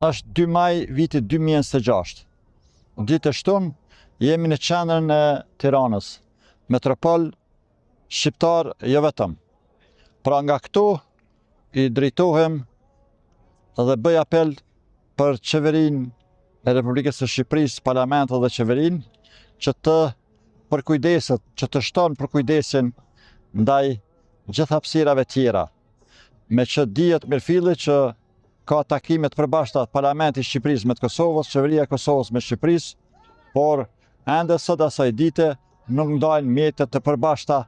Është 2 maj viti 2026. Ditë e shtunë jemi në qendrën e Tiranës, metropol shqiptar jo vetëm. Pra nga këtu i drejtohem dhe bëj apel për qeverinë e Republikës së Shqipërisë, parlamentin dhe qeverinë që të përkujdeset, që të shton përkujdesin ndaj gjitha hapësirave tjera. Me që dihet mirëfilli që ka takime të përbashkëta Parlamenti i Shqipërisë me të Kosovës, Qeveria e Kosovës me Shqipërisë, por ende sot asaj dite nuk ndajnë mjetet të përbashkëta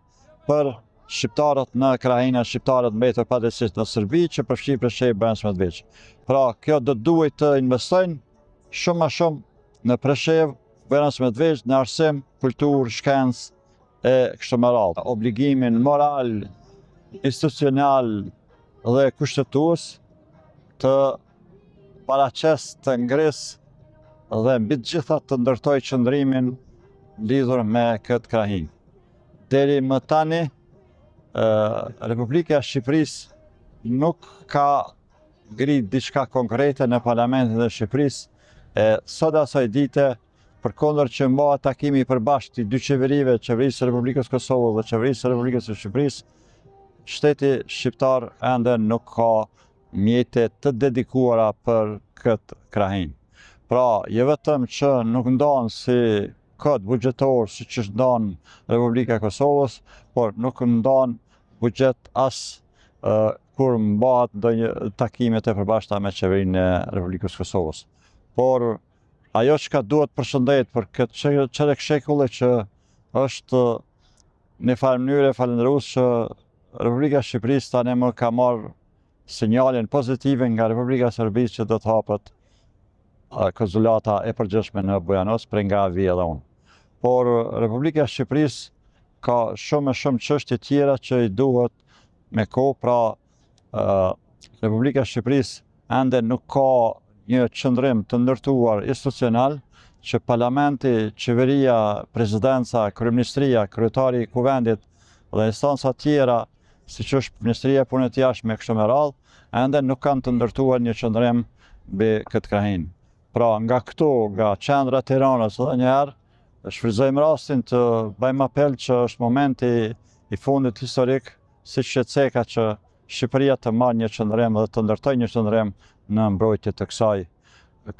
për shqiptarët në krahinë, shqiptarët mbetur padrejtisht në Serbi, që përfshin Preshevë, Banjë Medveç. Pra, kjo do duhet të investojnë shumë më shumë në Preshevë, Banjë Medveç, në arsim, kulturë, shkencë e kështu me radhë. Obligimin moral, institucional dhe kushtetues të paraqes, të ngris dhe mbi të gjitha të ndërtoj qëndrimin lidhur me këtë krahinë. Deri më tani, Republika e Shqipërisë nuk ka ngrit diçka konkrete në Parlamentin e Shqipërisë, e sot asaj dite, përkundër që mbahet takimi i përbashkët i dy qeverive, Qeverisë së Republikës Kosovës dhe Qeverisë së Republikës së Shqipërisë, shteti shqiptar ende nuk ka mjete të dedikuara për këtë krahinë. Pra, jo vetëm që nuk ndan si kod buxhetor si që ndan Republika e Kosovës, por nuk ndan buxhet as kur mbahet ndonjë takime të përbashkëta me qeverinë e Republikës Kosovës. Por ajo që duhet përshëndet për këtë çerek shekulli që është në farë mënyrë falendërues që Republika e Shqipërisë tani më ka marrë sinjalin pozitive nga Republika e Serbisë që do të hapet konsulata e përgjithshme në Bujanos prej nga vijë edhe unë. Por Republika e Shqipërisë ka shumë çështje tjera që i duhet me kohë, pra Republika e Shqipërisë ende nuk ka një qëndrim të ndërtuar institucional që Parlamenti, Qeveria, Presidenca, Kryeministria, Kryetari i Kuvendit dhe instanca tjera, siç është Ministria e Punës së Jashtme kështu me radhë, ende nuk kanë të ndërtuar një qëndrim mbi këtë krahinë. Pra nga këtu, nga qendra e Tiranës, edhe njëherë shfrytëzojmë rastin të bëjmë apel që është momenti i fundit historik, siç e ceka që Shqipëria të marrë një qëndrim dhe të ndërtojë një qëndrim në mbrojtje të kësaj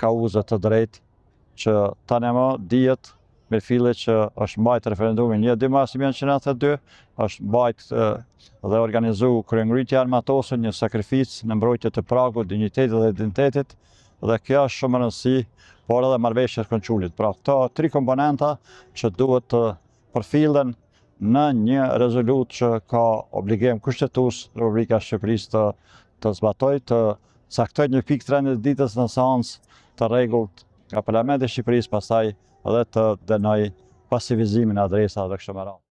kauze të drejtë, që tani më dihet mirëfilli që është mbajt referendumi 1-2 mars 1992, është mbajt dhe organizu kryengritja armatose, një sakrificë në mbrojtje të pragut, dinjitetit dhe identitetit, dhe kjo është shumë e rëndësishme, por edhe marrëveshja e Konçulit. Pra këto 3 komponenta që duhet të përfillen në një rezolutë që ka obligim kushtetues Republika e Shqipërisë të zbatojë, të caktojë një pikë 13 ditës në seancë të rregullt nga Parlamenti i Shqipërisë, pastaj edhe të dënoj pasivizimin e adresa dhe kështu me radhë.